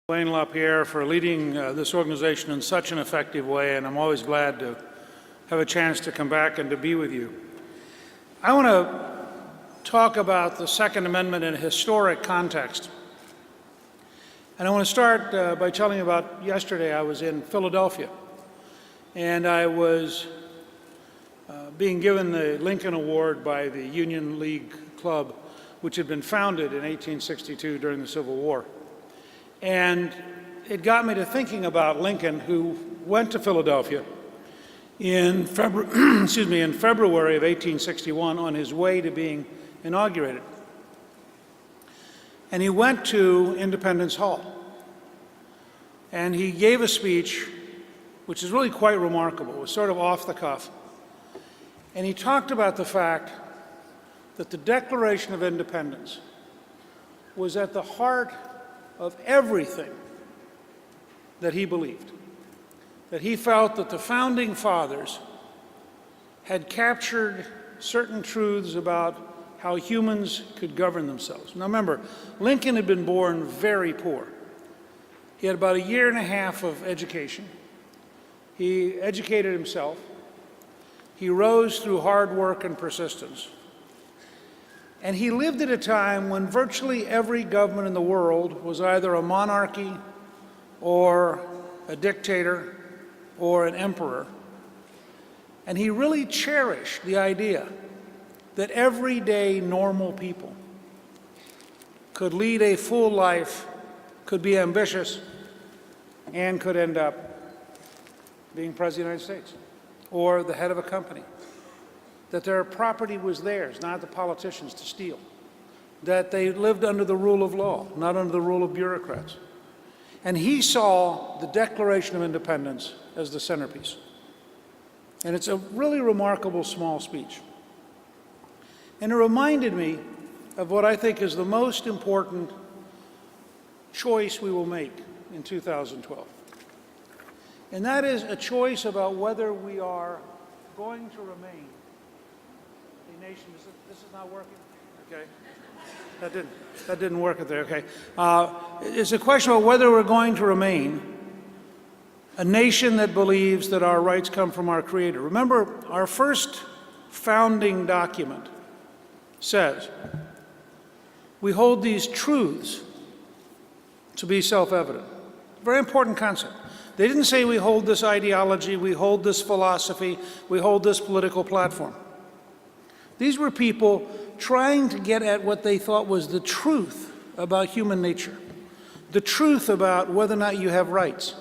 Wayne LaPierre for leading this organization in such an effective way, and I'm always glad to have a chance to come back and to be with you. I want to talk about the Second Amendment in a historic context. And I want to start by telling you about yesterday. I was in Philadelphia, and I was being given the Lincoln Award by the Union League Club, which had been founded in 1862 during the Civil War. And it got me to thinking about Lincoln, who went to Philadelphia in February of 1861 on his way to being inaugurated. And he went to Independence Hall. And he gave a speech which is really quite remarkable. It was sort of off the cuff. And he talked about the fact that the Declaration of Independence was at the heart of everything that he believed. That he felt that the Founding Fathers had captured certain truths about how humans could govern themselves. Now remember, Lincoln had been born very poor. He had about a year and a half of education. He educated himself. He rose through hard work and persistence. And he lived at a time when virtually every government in the world was either a monarchy or a dictator or an emperor. And he really cherished the idea that everyday normal people could lead a full life, could be ambitious, and could end up being President of the United States or the head of a company. That their property was theirs, not the politicians to steal. That they lived under the rule of law, not under the rule of bureaucrats. And he saw the Declaration of Independence as the centerpiece. And it's a really remarkable small speech. And it reminded me of what I think is the most important choice we will make in 2012. And that is a choice about whether we are going to remain nation. This is not working? Okay. That didn't work there, okay. It's a question of whether we're going to remain a nation that believes that our rights come from our Creator. Remember, our first founding document says we hold these truths to be self-evident. Very important concept. They didn't say we hold this ideology, we hold this philosophy, we hold this political platform. These were people trying to get at what they thought was the truth about human nature, the truth about whether or not you have rights.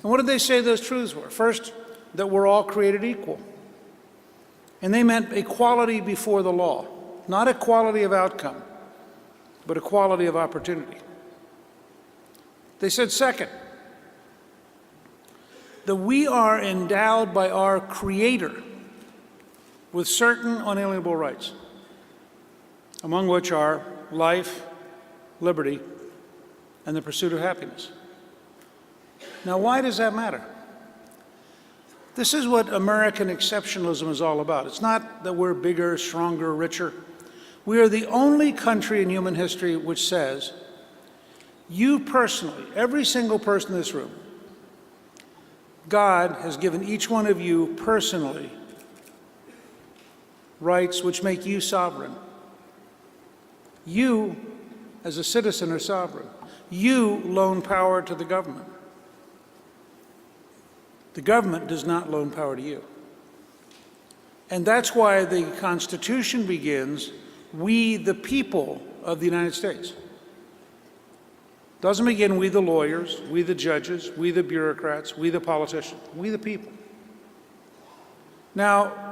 And what did they say those truths were? First, that we're all created equal. And they meant equality before the law, not equality of outcome, but equality of opportunity. They said, second, that we are endowed by our Creator with certain unalienable rights, among which are life, liberty, and the pursuit of happiness. Now, why does that matter? This is what American exceptionalism is all about. It's not that we're bigger, stronger, richer. We are the only country in human history which says, you personally, every single person in this room, God has given each one of you personally rights which make you sovereign. You, as a citizen, are sovereign. You loan power to the government. The government does not loan power to you. And that's why the Constitution begins, we the people of the United States. It doesn't begin we the lawyers, we the judges, we the bureaucrats, we the politicians, we the people. Now,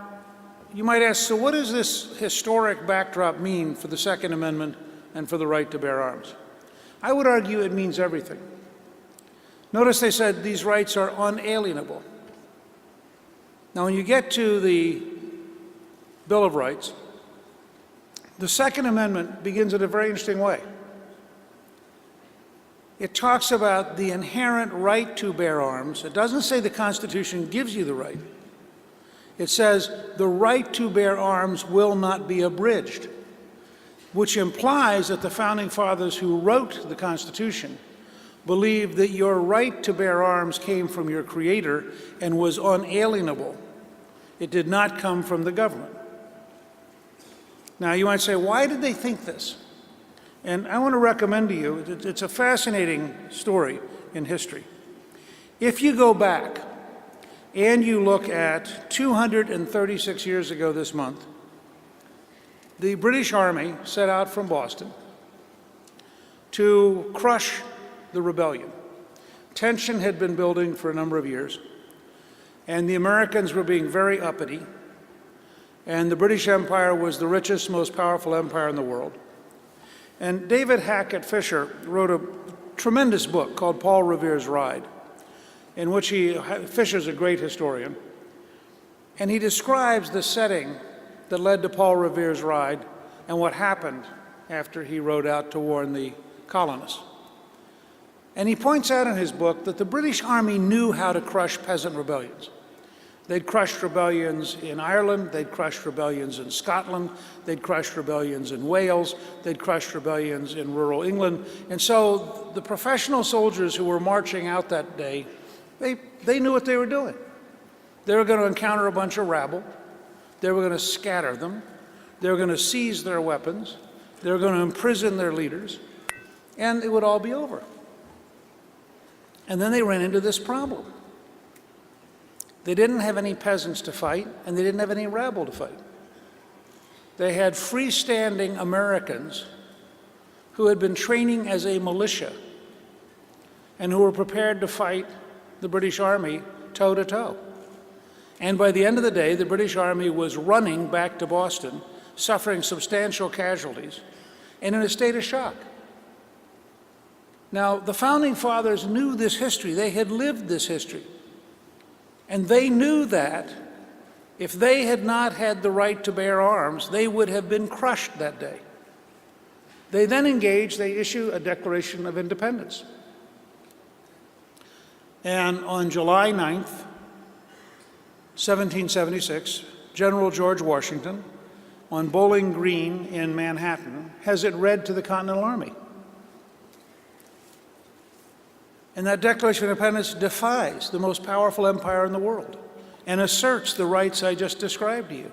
you might ask, so what does this historic backdrop mean for the Second Amendment and for the right to bear arms? I would argue it means everything. Notice they said these rights are unalienable. Now, when you get to the Bill of Rights, the Second Amendment begins in a very interesting way. It talks about the inherent right to bear arms. It doesn't say the Constitution gives you the right. It says the right to bear arms will not be abridged. which implies that the Founding Fathers who wrote the Constitution believed that your right to bear arms came from your Creator and was unalienable. It did not come from the government. Now, you might say, why did they think this? And I want to recommend to you, it's a fascinating story in history. If you go back and you look at 236 years ago this month, the British Army set out from Boston to crush the rebellion. Tension had been building for a number of years, and the Americans were being very uppity, and the British Empire was the richest, most powerful empire in the world. And David Hackett Fisher wrote a tremendous book called Paul Revere's Ride, in which Fisher's a great historian, and he describes the setting that led to Paul Revere's Ride and what happened after he rode out to warn the colonists. And he points out in his book that the British Army knew how to crush peasant rebellions. They'd crushed rebellions in Ireland, they'd crushed rebellions in Scotland, they'd crushed rebellions in Wales, they'd crushed rebellions in rural England. And so the professional soldiers who were marching out that day, they knew what they were doing. They were going to encounter a bunch of rabble, they were going to scatter them, they were going to seize their weapons, they were going to imprison their leaders, and it would all be over. And then they ran into this problem. They didn't have any peasants to fight, and they didn't have any rabble to fight. They had freestanding Americans who had been training as a militia and who were prepared to fight the British Army toe to toe. And by the end of the day, the British Army was running back to Boston, suffering substantial casualties, and in a state of shock. Now, the Founding Fathers knew this history. They had lived this history. And they knew that if they had not had the right to bear arms, they would have been crushed that day. They then engaged, they issue a Declaration of Independence. And on July 9th, 1776, General George Washington, on Bowling Green in Manhattan, has it read to the Continental Army. And that Declaration of Independence defies the most powerful empire in the world and asserts the rights I just described to you.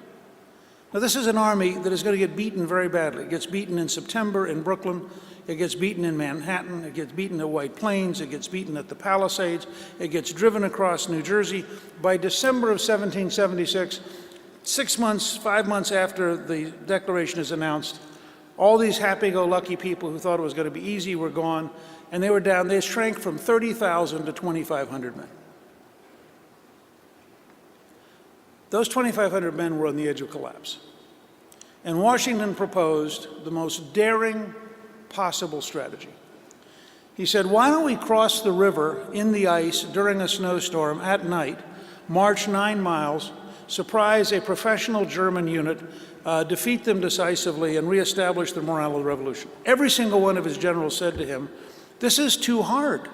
Now, this is an army that is going to get beaten very badly. It gets beaten in September in Brooklyn. It gets beaten in Manhattan. It gets beaten at White Plains. It gets beaten at the Palisades. It gets driven across New Jersey. By December of 1776, 5 months after the Declaration is announced, all these happy-go-lucky people who thought it was going to be easy were gone. And they were down, they shrank from 30,000 to 2,500 men. Those 2,500 men were on the edge of collapse. And Washington proposed the most daring possible strategy. He said, why don't we cross the river in the ice during a snowstorm at night, march 9 miles, surprise a professional German unit, defeat them decisively, and reestablish the morale of the revolution. Every single one of his generals said to him, this is too hard.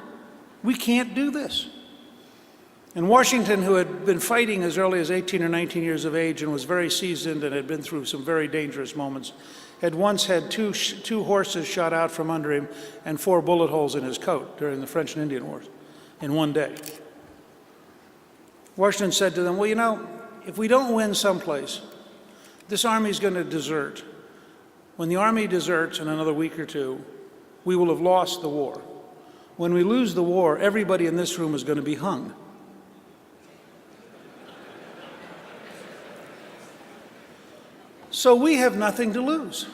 We can't do this. And Washington, who had been fighting as early as 18 or 19 years of age and was very seasoned and had been through some very dangerous moments, had once had two horses shot out from under him and 4 bullet holes in his coat during the French and Indian Wars in one day. Washington said to them, well, you know, if we don't win someplace, this army's going to desert. When the army deserts in another week or two, we will have lost the war. When we lose the war, everybody in this room is going to be hung. So we have nothing to lose.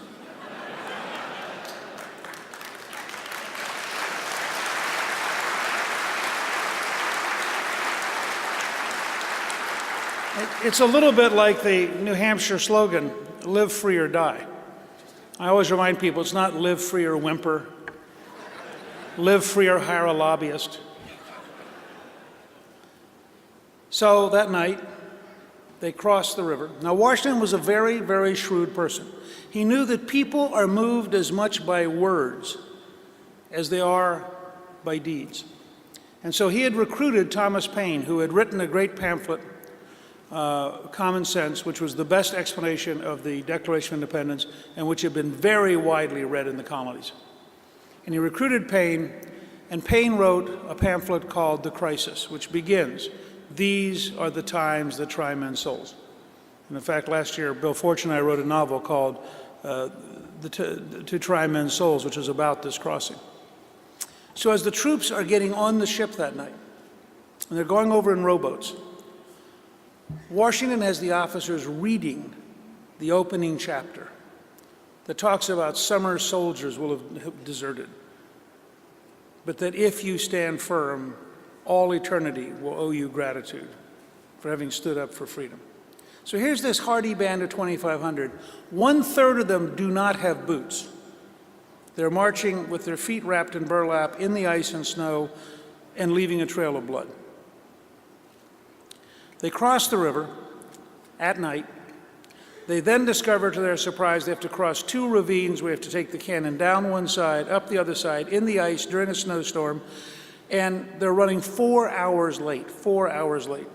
It's a little bit like the New Hampshire slogan, live free or die. I always remind people it's not live free or whimper, live free or hire a lobbyist. So that night, they crossed the river. Now, Washington was a very, very shrewd person. He knew that people are moved as much by words as they are by deeds. And so he had recruited Thomas Paine, who had written a great pamphlet, Common Sense, which was the best explanation of the Declaration of Independence and which had been very widely read in the colonies. And he recruited Paine, And Paine wrote a pamphlet called The Crisis, which begins, "These are the times that try men's souls." And in fact, last year, Bill Fortune and I wrote a novel called To Try Men's Souls, which is about this crossing. So as the troops are getting on the ship that night, and they're going over in rowboats, Washington has the officers reading the opening chapter that talks about summer soldiers will have deserted, but that if you stand firm, all eternity will owe you gratitude for having stood up for freedom. So here's this hardy band of 2,500. 1/3 of them do not have boots. They're marching with their feet wrapped in burlap in the ice and snow and leaving a trail of blood. They cross the river at night. They then discover, to their surprise, they have to cross 2 ravines. We have to take the cannon down one side, up the other side, in the ice during a snowstorm, and they're running 4 hours late, 4 hours late.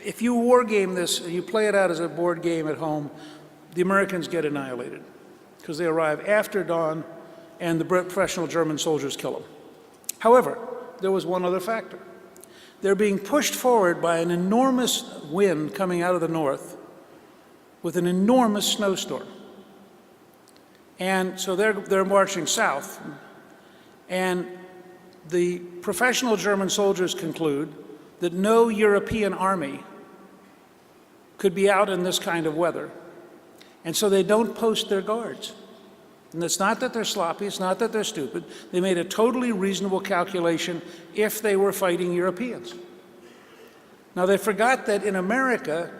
If you war game this and you play it out as a board game at home, the Americans get annihilated because they arrive after dawn and the professional German soldiers kill them. However, there was one other factor. They're being pushed forward by an enormous wind coming out of the north with an enormous snowstorm. And so they're marching south. And the professional German soldiers conclude that no European army could be out in this kind of weather. And so they don't post their guards. And it's not that they're sloppy, it's not that they're stupid. They made a totally reasonable calculation if they were fighting Europeans. Now they forgot that in America,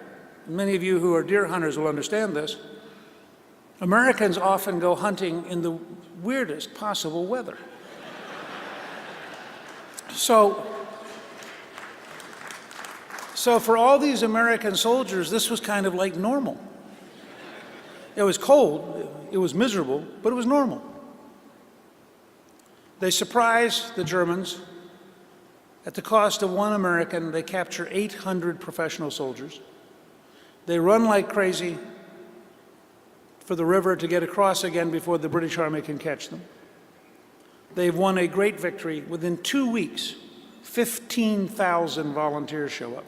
many of you who are deer hunters will understand this, Americans often go hunting in the weirdest possible weather. So for all these American soldiers, this was kind of like normal. It was cold, it was miserable, but it was normal. They surprise the Germans. At the cost of 1 American, they capture 800 professional soldiers. They run like crazy for the river to get across again before the British Army can catch them. They've won a great victory. Within 2 weeks, 15,000 volunteers show up.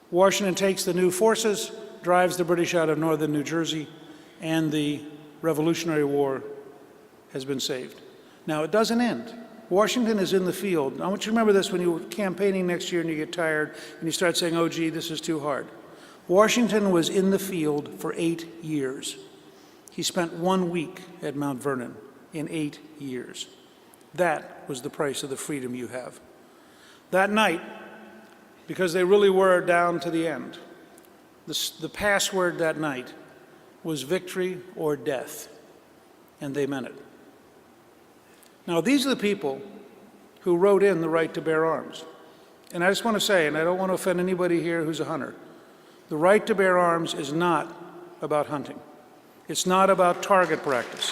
Washington takes the new forces, drives the British out of northern New Jersey, and the Revolutionary War has been saved. Now, it doesn't end. Washington is in the field. I want you to remember this when you're campaigning next year and you get tired and you start saying, oh, gee, this is too hard. Washington was in the field for 8 years. He spent 1 week at Mount Vernon in 8 years. That was the price of the freedom you have. That night, because they really were down to the end, the password that night was victory or death, and they meant it. Now, these are the people who wrote in the right to bear arms. And I just want to say, and I don't want to offend anybody here who's a hunter, the right to bear arms is not about hunting. It's not about target practice.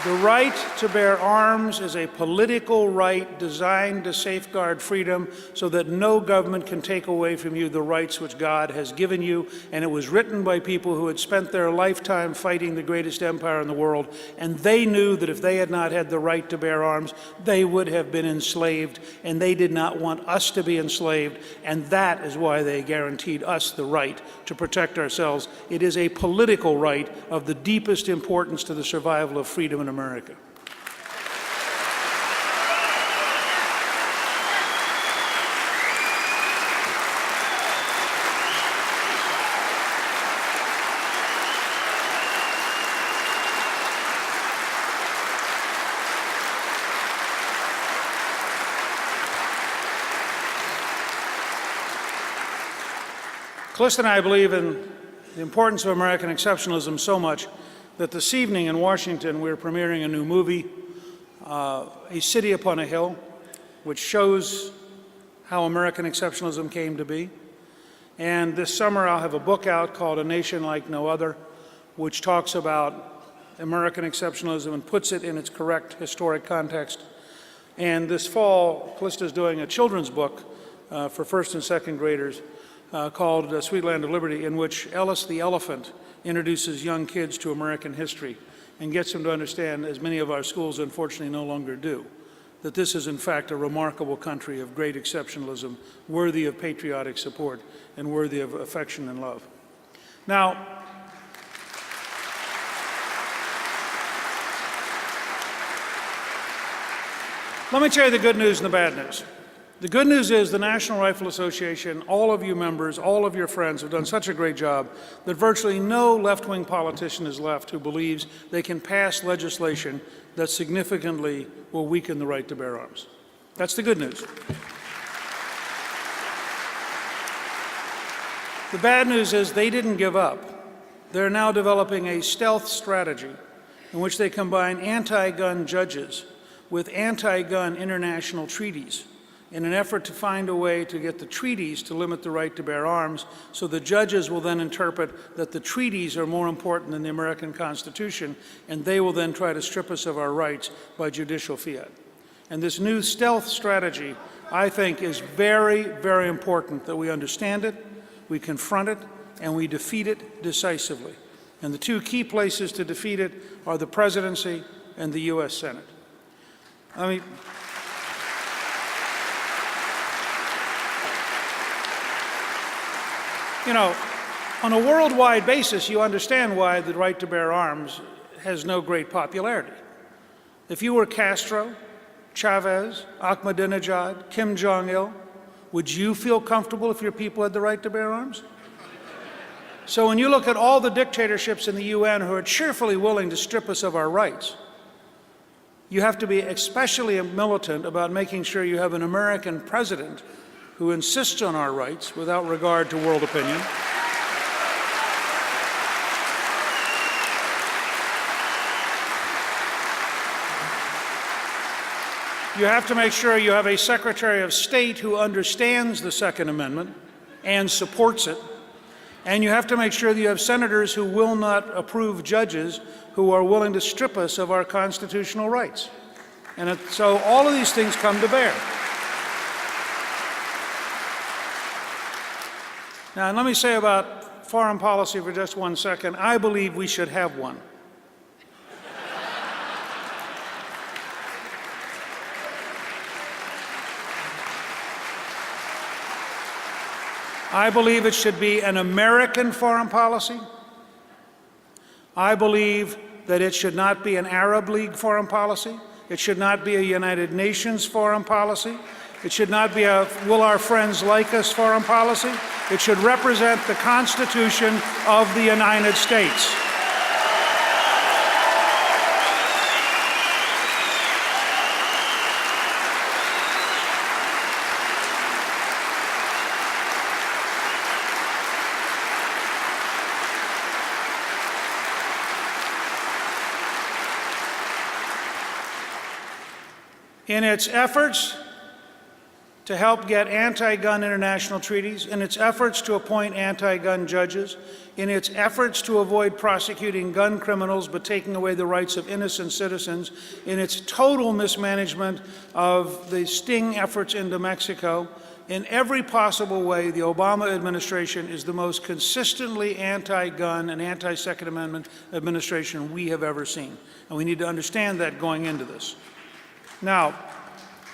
The right to bear arms is a political right designed to safeguard freedom so that no government can take away from you the rights which God has given you. And it was written by people who had spent their lifetime fighting the greatest empire in the world, and they knew that if they had not had the right to bear arms, they would have been enslaved, and they did not want us to be enslaved, and that is why they guaranteed us the right to protect ourselves. It is a political right of the deepest importance to the survival of freedom in America. Callista and I believe in the importance of American exceptionalism so much that this evening in Washington we're premiering a new movie, A City Upon a Hill, which shows how American exceptionalism came to be. And this summer I'll have a book out called A Nation Like No Other, which talks about American exceptionalism and puts it in its correct historic context. And this fall, Callista's doing a children's book for first and second graders called Sweet Land of Liberty, in which Ellis the elephant introduces young kids to American history and gets them to understand, as many of our schools unfortunately no longer do, that this is in fact a remarkable country of great exceptionalism, worthy of patriotic support and worthy of affection and love. Now, let me tell you the good news and the bad news. The good news is the National Rifle Association, all of you members, all of your friends have done such a great job that virtually no left-wing politician is left who believes they can pass legislation that significantly will weaken the right to bear arms. That's the good news. The bad news is they didn't give up. They're now developing a stealth strategy in which they combine anti-gun judges with anti-gun international treaties in an effort to find a way to get the treaties to limit the right to bear arms, so the judges will then interpret that the treaties are more important than the American Constitution, and they will then try to strip us of our rights by judicial fiat. And this new stealth strategy, I think, is very, very important that we understand it, we confront it, and we defeat it decisively. And the two key places to defeat it are the presidency and the U.S. Senate. I mean, you know, on a worldwide basis, you understand why the right to bear arms has no great popularity. If you were Castro, Chavez, Ahmadinejad, Kim Jong-il, would you feel comfortable if your people had the right to bear arms? So when you look at all the dictatorships in the UN who are cheerfully willing to strip us of our rights, you have to be especially militant about making sure you have an American president who insists on our rights without regard to world opinion. You have to make sure you have a Secretary of State who understands the Second Amendment and supports it. And you have to make sure that you have senators who will not approve judges who are willing to strip us of our constitutional rights. And so all of these things come to bear. Now, let me say about foreign policy for just 1 second. I believe we should have one. I believe it should be an American foreign policy. I believe that it should not be an Arab League foreign policy. It should not be a United Nations foreign policy. It should not be a will our friends like us foreign policy. It should represent the Constitution of the United States. In its efforts to help get anti-gun international treaties, in its efforts to appoint anti-gun judges, in its efforts to avoid prosecuting gun criminals but taking away the rights of innocent citizens, in its total mismanagement of the sting efforts into Mexico, in every possible way, the Obama administration is the most consistently anti-gun and anti-Second Amendment administration we have ever seen. And we need to understand that going into this. Now,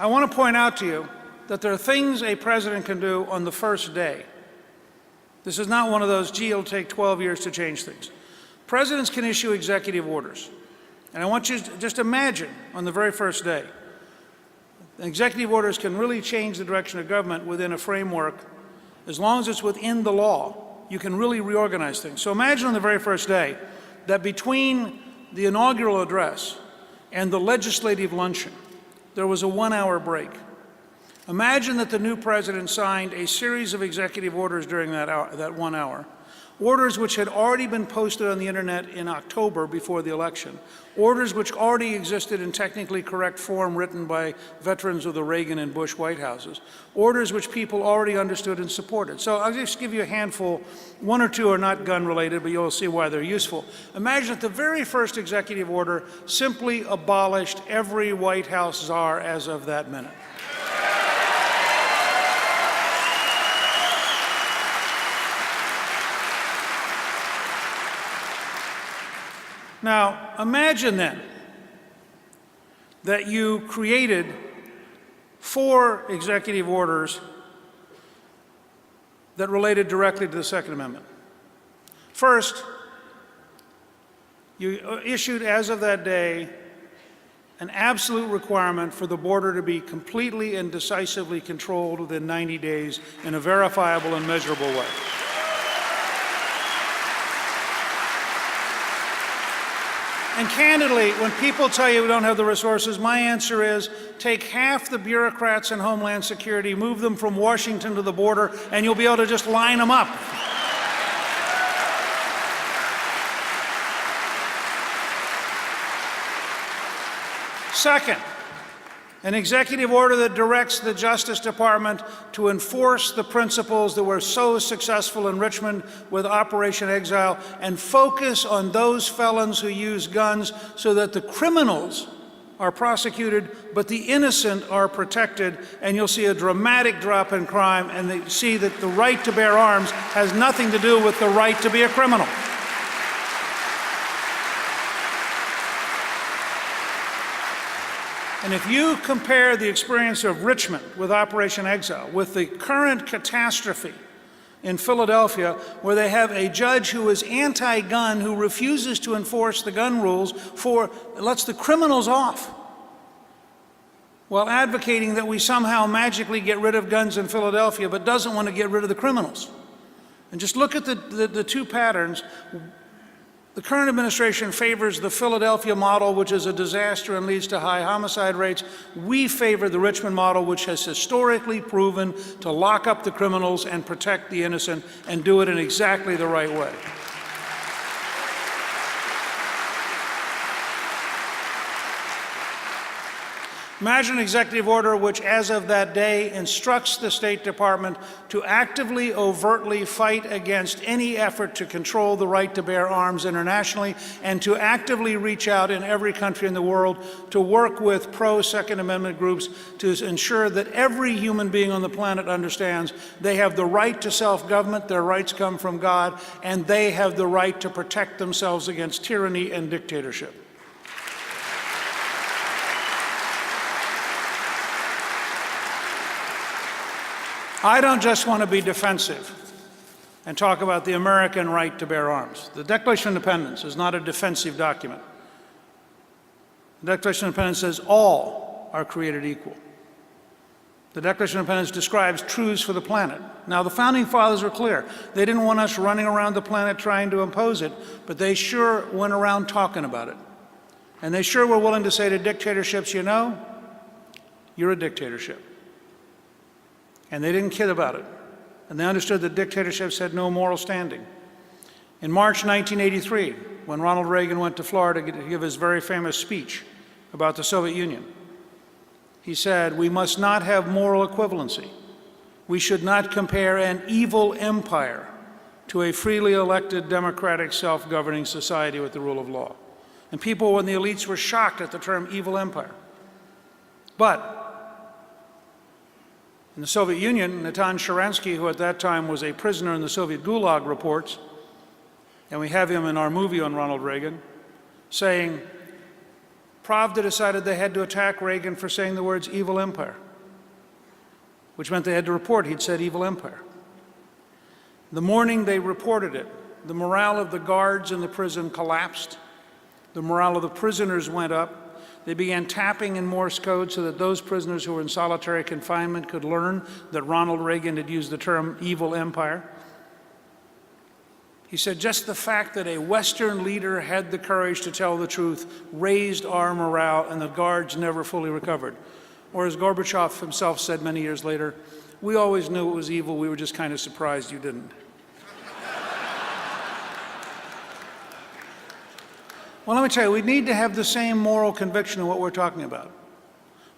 I want to point out to you that there are things a president can do on the first day. This is not one of those, gee, it'll take 12 years to change things. Presidents can issue executive orders. And I want you to just imagine on the very first day, executive orders can really change the direction of government within a framework. As long as it's within the law, you can really reorganize things. So imagine on the very first day that between the inaugural address and the legislative luncheon, there was a 1-hour break. Imagine that the new president signed a series of executive orders during that 1 hour, orders which had already been posted on the internet in October before the election, orders which already existed in technically correct form written by veterans of the Reagan and Bush White Houses, orders which people already understood and supported. So I'll just give you a handful. 1 or 2 are not gun related, but you'll see why they're useful. Imagine that the very first executive order simply abolished every White House czar as of that minute. Now, imagine then that you created 4 executive orders that related directly to the Second Amendment. First, you issued, as of that day, an absolute requirement for the border to be completely and decisively controlled within 90 days in a verifiable and measurable way. And candidly, when people tell you we don't have the resources, my answer is take half the bureaucrats in Homeland Security, move them from Washington to the border, and you'll be able to just line them up. Second, an executive order that directs the Justice Department to enforce the principles that were so successful in Richmond with Operation Exile and focus on those felons who use guns so that the criminals are prosecuted but the innocent are protected, and you'll see a dramatic drop in crime, and they see that the right to bear arms has nothing to do with the right to be a criminal. And if you compare the experience of Richmond with Operation Exile with the current catastrophe in Philadelphia, where they have a judge who is anti-gun, who refuses to enforce the gun rules, lets the criminals off, while advocating that we somehow magically get rid of guns in Philadelphia, but doesn't want to get rid of the criminals. And just look at the 2 patterns. The current administration favors the Philadelphia model, which is a disaster and leads to high homicide rates. We favor the Richmond model, which has historically proven to lock up the criminals and protect the innocent, and do it in exactly the right way. Imagine an executive order which, as of that day, instructs the State Department to actively, overtly fight against any effort to control the right to bear arms internationally, and to actively reach out in every country in the world to work with pro-Second Amendment groups to ensure that every human being on the planet understands they have the right to self-government, their rights come from God, and they have the right to protect themselves against tyranny and dictatorship. I don't just want to be defensive and talk about the American right to bear arms. The Declaration of Independence is not a defensive document. The Declaration of Independence says all are created equal. The Declaration of Independence describes truths for the planet. Now, the Founding Fathers were clear. They didn't want us running around the planet trying to impose it, but they sure went around talking about it. And they sure were willing to say to dictatorships, you know, you're a dictatorship. And they didn't kid about it. And they understood that dictatorships had no moral standing. In March 1983, when Ronald Reagan went to Florida to give his very famous speech about the Soviet Union, he said, "We must not have moral equivalency. We should not compare an evil empire to a freely elected, democratic, self-governing society with the rule of law." And people in the elites were shocked at the term evil empire. But in the Soviet Union, Natan Sharansky, who at that time was a prisoner in the Soviet Gulag, reports, and we have him in our movie on Ronald Reagan, saying, Pravda decided they had to attack Reagan for saying the words evil empire, which meant they had to report he'd said evil empire. The morning they reported it, the morale of the guards in the prison collapsed. The morale of the prisoners went up. They began tapping in Morse code so that those prisoners who were in solitary confinement could learn that Ronald Reagan had used the term evil empire. He said, just the fact that a Western leader had the courage to tell the truth raised our morale, and the guards never fully recovered. Or as Gorbachev himself said many years later, we always knew it was evil, we were just kind of surprised you didn't. Well, let me tell you, we need to have the same moral conviction of what we're talking about.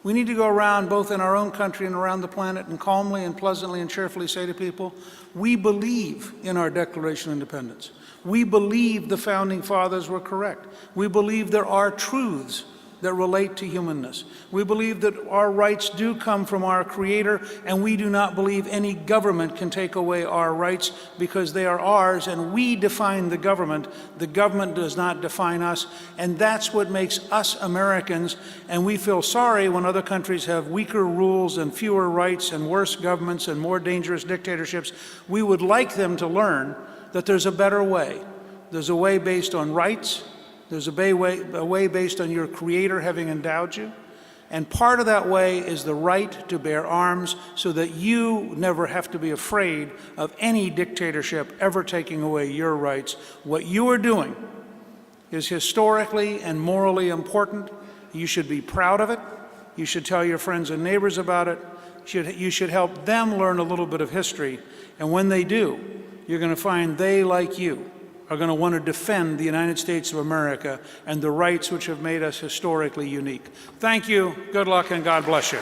We need to go around, both in our own country and around the planet, and calmly and pleasantly and cheerfully say to people, we believe in our Declaration of Independence. We believe the Founding Fathers were correct. We believe there are truths that relate to humanness. We believe that our rights do come from our Creator, and we do not believe any government can take away our rights because they are ours, and we define the government. The government does not define us, and that's what makes us Americans, and we feel sorry when other countries have weaker rules and fewer rights and worse governments and more dangerous dictatorships. We would like them to learn that there's a better way. There's a way based on rights. There's a way based on your Creator having endowed you. And part of that way is the right to bear arms so that you never have to be afraid of any dictatorship ever taking away your rights. What you are doing is historically and morally important. You should be proud of it. You should tell your friends and neighbors about it. You should help them learn a little bit of history. And when they do, you're going to find they, like you, are going to want to defend the United States of America and the rights which have made us historically unique. Thank you, good luck, and God bless you.